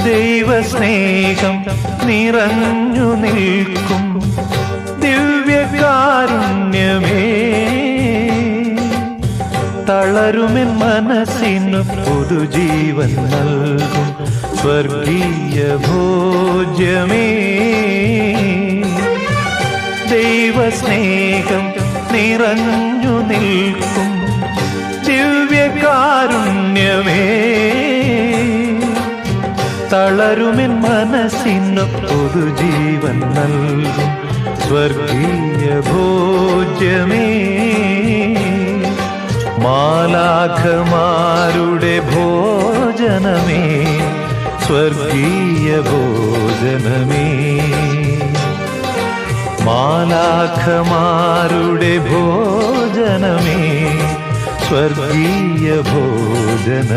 ദൈവസ്നേഹം നിറഞ്ഞു നിൽക്കും ദിവ്യകാരുണ്യമേ, തളരുമെൻ മനസ്സിനു പുതുജീവൻ നൽകും സ്വർഗീയ ഭോജ്യമേ. ദൈവസ്നേഹം നിറഞ്ഞു നിൽക്കും ദിവ്യകാരുണ്യമേ, തളരുമെൻ മനസ്സിനു പുതുജീവൻ നൽകും സ്വർഗീയ ഭോജ്യമേ. മാലാഖമാരുടെ ഭോജനമേ, സ്വർഗീയ ഭോജനമേ. മാലാഖമാരുടെ ഭോജനമേ, സ്വർഗീയ ഭോജനമേ.